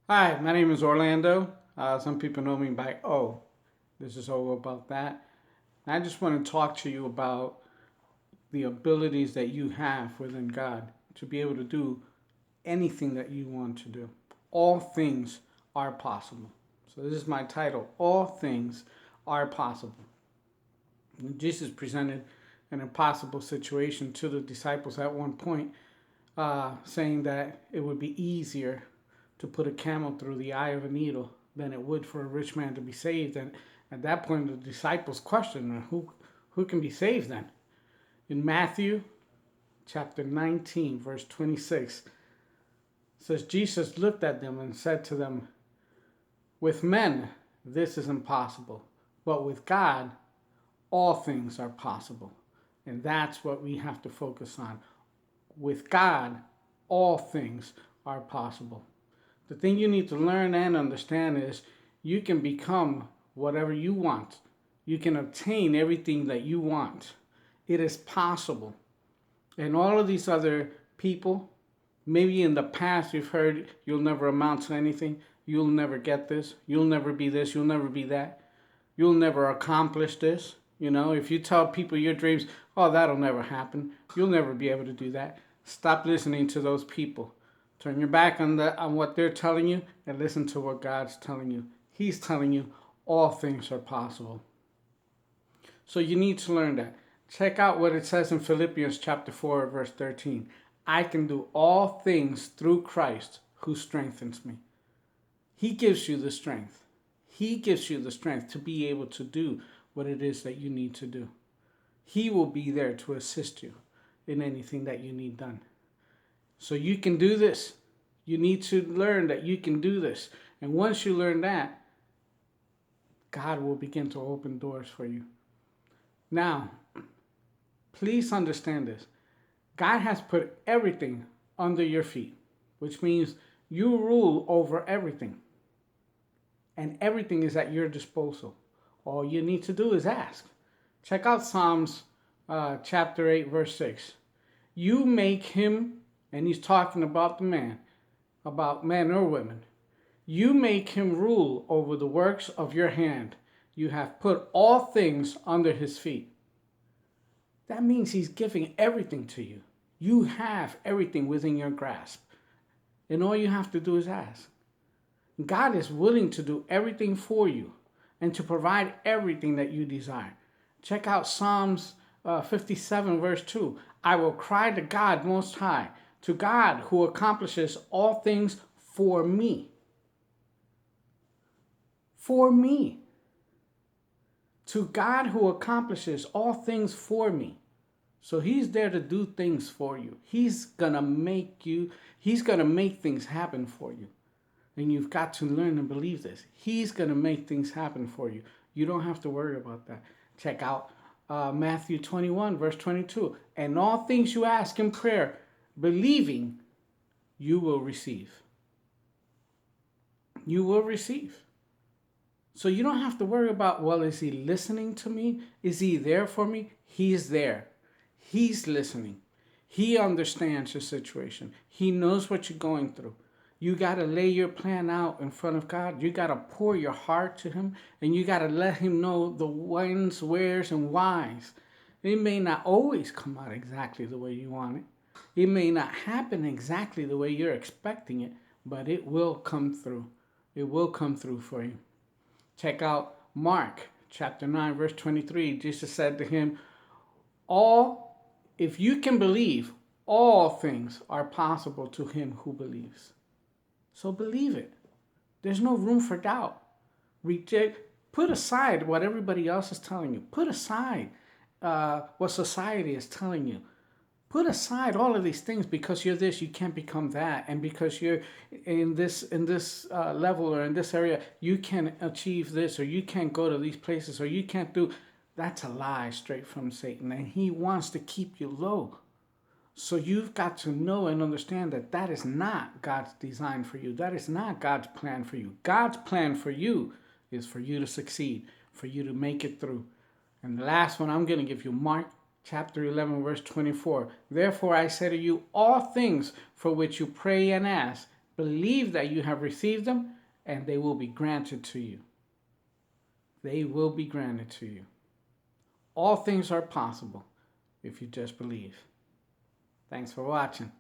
Hi, my name is Orlando. Some people know me by O. This is all about that. I just want to talk to you about the abilities that you have within God to be able to do anything that you want to do. All things are possible. So, this is my title. All things are possible. Jesus presented an impossible situation to the disciples at one point, saying that it would be easier to put a camel through the eye of a needle than it would for a rich man to be saved. And at that point, the disciples questioned, who can be saved then? In Matthew chapter 19, verse 26, it says, Jesus looked at them and said to them, with men, this is impossible, but with God, all things are possible. And that's what we have to focus on. With God, all things are possible. The thing you need to learn and understand is you can become whatever you want. You can obtain everything that you want. It is possible. And all of these other people, maybe in the past you've heard you'll never amount to anything, you'll never get this, you'll never be this, you'll never be that, you'll never accomplish this. If you tell people your dreams, oh, that'll never happen, you'll never be able to do that. Stop listening to those people. Turn your back on what they're telling you and listen to what God's telling you. He's telling you all things are possible. So you need to learn that. Check out what it says in Philippians chapter 4, verse 13. I can do all things through Christ who strengthens me. He gives you the strength. He gives you the strength to be able to do what it is that you need to do. He will be there to assist you in anything that you need done. So you can do this. You need to learn that you can do this. And once you learn that, God will begin to open doors for you. Now, please understand this. God has put everything under your feet, which means you rule over everything. And everything is at your disposal. All you need to do is ask. Check out Psalms chapter 8, verse 6. You make him, and he's talking about the man, about men or women. You make him rule over the works of your hand. You have put all things under his feet. That means he's giving everything to you. You have everything within your grasp. And all you have to do is ask. God is willing to do everything for you and to provide everything that you desire. Check out Psalms 57, verse 2. I will cry to God Most High, to God who accomplishes all things for me. For me. To God who accomplishes all things for me. So he's there to do things for you. He's going to make things happen for you. And you've got to learn and believe this. He's going to make things happen for you. You don't have to worry about that. Check out Matthew 21, verse 22. And all things you ask in prayer, believing, you will receive. You will receive. So you don't have to worry about, well, is he listening to me? Is he there for me? He's there. He's listening. He understands your situation. He knows what you're going through. You got to lay your plan out in front of God. You got to pour your heart to him, and you got to let him know the whens, wheres, and whys. It may not always come out exactly the way you want it. It may not happen exactly the way you're expecting it, but it will come through. It will come through for you. Check out Mark chapter 9, verse 23. Jesus said to him, if you can believe, all things are possible to him who believes. So believe it. There's no room for doubt. Put aside what everybody else is telling you. Put aside what society is telling you. Put aside all of these things because you're this, you can't become that, and because you're in this level or in this area, you can't achieve this, or you can't go to these places, or you can't do. That's a lie straight from Satan, and he wants to keep you low. So you've got to know and understand that that is not God's design for you. That is not God's plan for you. God's plan for you is for you to succeed, for you to make it through. And the last one I'm going to give you, Mark chapter 11, verse 24. Therefore I say to you, all things for which you pray and ask, Believe that you have received them, and they will be granted to you. They will be granted to you. All things are possible if you just believe. Thanks for watching.